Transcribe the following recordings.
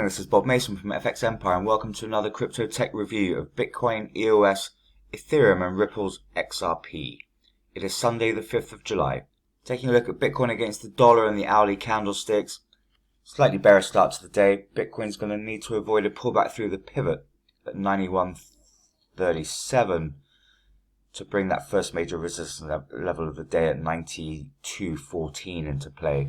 morning, this is Bob Mason from FX Empire and welcome to another crypto tech review of Bitcoin, EOS, Ethereum and Ripple's XRP. It is Sunday the 5th of July. Taking a look at Bitcoin against the dollar and the hourly candlesticks. Slightly bearish start to the day. Bitcoin's going to need to avoid a pullback through the pivot at 91.37 to bring that first major resistance level of the day at 92.14 into play.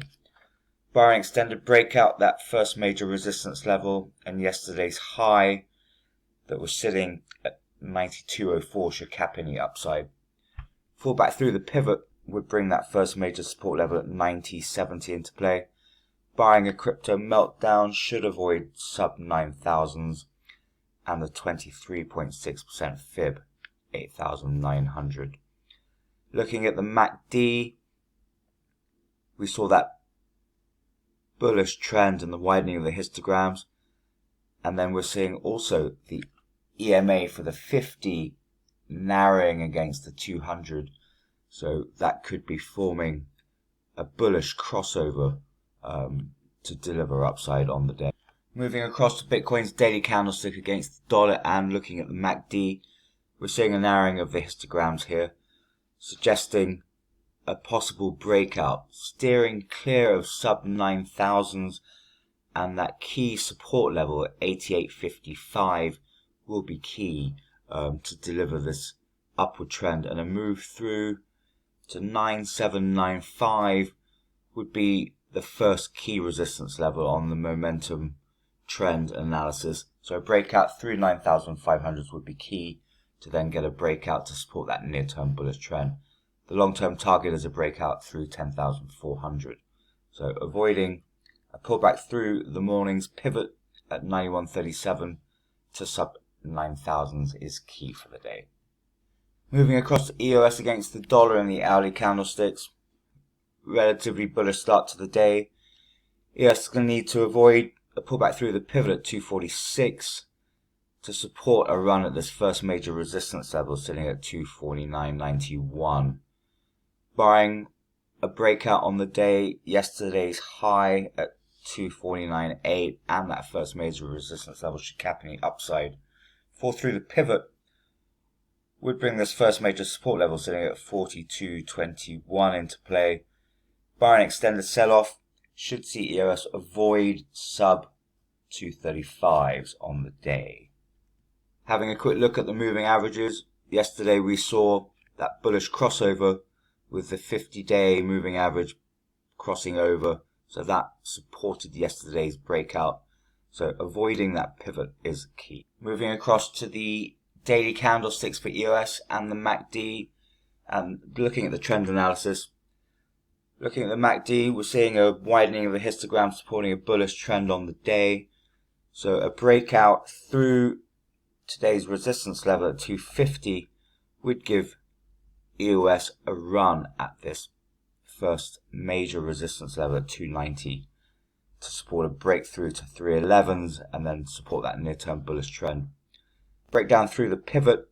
Barring extended breakout, that first major resistance level and yesterday's high that was sitting at 92.04 should cap any upside. Fallback through the pivot would bring that first major support level at 90.70 into play. Barring a crypto meltdown, should avoid sub 9,000s and the 23.6% fib, 8,900. Looking at the MACD, we saw that bullish trend and the widening of the histograms, and then we're seeing also the EMA for the 50 narrowing against the 200, so that could be forming a bullish crossover to deliver upside on the day. Moving across to Bitcoin's daily candlestick against the dollar and looking at the MACD, we're seeing a narrowing of the histograms here, suggesting a possible breakout, steering clear of sub 9,000s, and that key support level at 88.55 will be key to deliver this upward trend, and a move through to 9795 would be the first key resistance level on the momentum trend analysis. So a breakout through 9,500 would be key to then get a breakout to support that near-term bullish trend. The long-term target is a breakout through 10,400. So avoiding a pullback through the morning's pivot at 91.37 to sub 9,000s is key for the day. Moving across to EOS against the dollar and the hourly candlesticks. Relatively bullish start to the day. EOS is going to need to avoid a pullback through the pivot at 246 to support a run at this first major resistance level sitting at 249.91. Barring a breakout on the day, yesterday's high at 249.8 and that first major resistance level should cap any upside. Fall through the pivot would bring this first major support level sitting at 42.21 into play. Barring extended sell-off, should see EOS avoid sub 235s on the day. Having a quick look at the moving averages, yesterday we saw that bullish crossover with the 50-day moving average crossing over, so that supported yesterday's breakout. So avoiding that pivot is key. Moving across to the daily candlesticks for EOS and the MACD, and looking at the trend analysis. Looking at the MACD, we're seeing a widening of the histogram supporting a bullish trend on the day. So a breakout through today's resistance level at 250 would give EOS a run at this first major resistance level at 290 to support a breakthrough to 311s and then support that near-term bullish trend. Breakdown through the pivot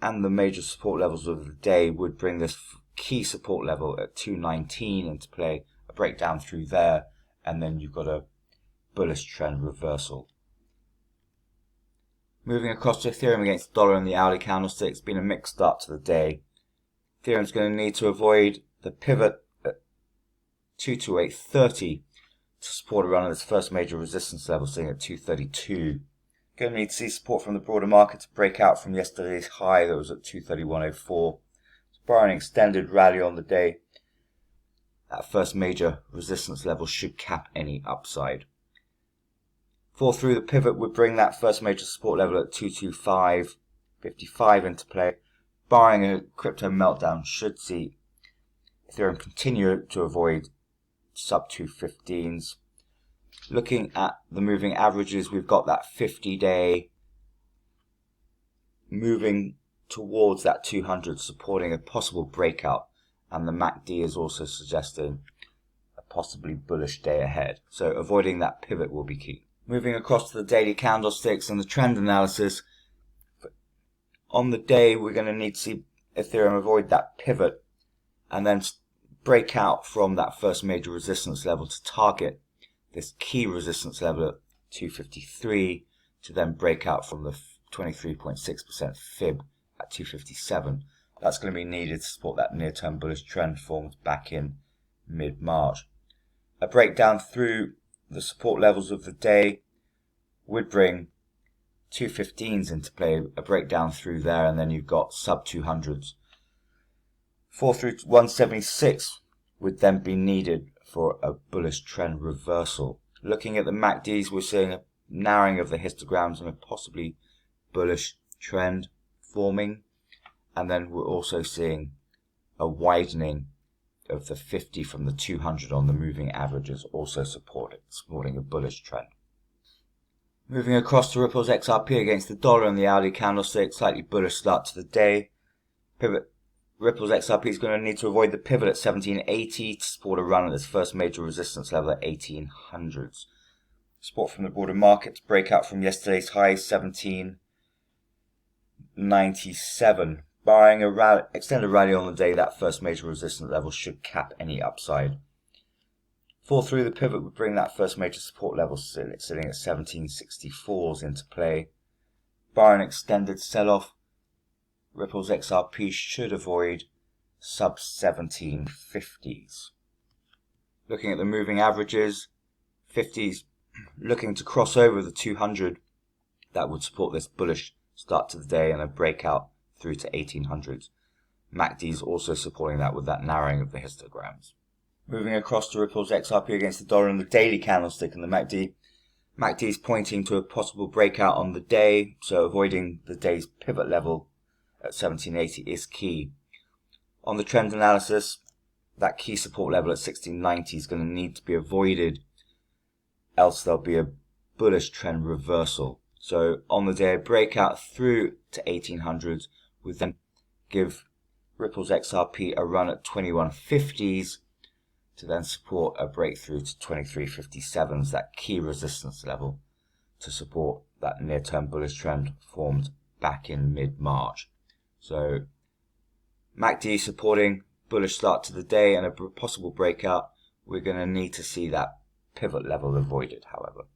and the major support levels of the day would bring this key support level at 219 into play. A breakdown through there, and then you've got a bullish trend reversal. Moving across to Ethereum against the dollar and the hourly candlestick, it's been a mixed start to the day. Ethereum's going to need to avoid the pivot at 228.30 to support a run at its first major resistance level sitting at 232. Going to need to see support from the broader market to break out from yesterday's high that was at 231.04. Barring an extended rally on the day, that first major resistance level should cap any upside. Fall through the pivot would bring that first major support level at 225.55 into play. Barring a crypto meltdown, should see Ethereum continue to avoid sub 215s. Looking at the moving averages, we've got that 50-day moving towards that 200, supporting a possible breakout, and the MACD is also suggesting a possibly bullish day ahead. So avoiding that pivot will be key. Moving across to the daily candlesticks and the trend analysis. On the day, we're going to need to see Ethereum avoid that pivot and then break out from that first major resistance level to target this key resistance level at 253 to then break out from the 23.6% fib at 257. That's going to be needed to support that near-term bullish trend formed back in mid-March. A breakdown through the support levels of the day would bring 215s into play, a breakdown through there, and then you've got sub 200s. 4 through 176 would then be needed for a bullish trend reversal. Looking at the MACDs, we're seeing a narrowing of the histograms and a possibly bullish trend forming, and then we're also seeing a widening of the 50 from the 200 on the moving averages, also supporting a bullish trend. Moving across to Ripple's XRP against the dollar and the hourly candlestick, slightly bullish start to the day. Ripple's XRP is going to need to avoid the pivot at 1780 to support a run at its first major resistance level at 1800s. Support from the broader market to break out from yesterday's high 1797. Barring a extended rally on the day, that first major resistance level should cap any upside. Fall through the pivot would bring that first major support level sitting at 1764s into play. Barring an extended sell-off, Ripple's XRP should avoid sub 1750s. Looking at the moving averages, 50s looking to cross over the 200. That would support this bullish start to the day and a breakout through to 1800s. MACD's also supporting that with that narrowing of the histograms. Moving across to Ripple's XRP against the dollar and the daily candlestick and the MACD. MACD is pointing to a possible breakout on the day, so avoiding the day's pivot level at 1780 is key. On the trend analysis, that key support level at 1690 is going to need to be avoided, else there'll be a bullish trend reversal. So on the day, a breakout through to 1800s would then give Ripple's XRP a run at 2150s to then support a breakthrough to 2357s, that key resistance level, to support that near-term bullish trend formed back in mid-March. So MACD supporting bullish start to the day and a possible breakout. We're going to need to see that pivot level avoided, however.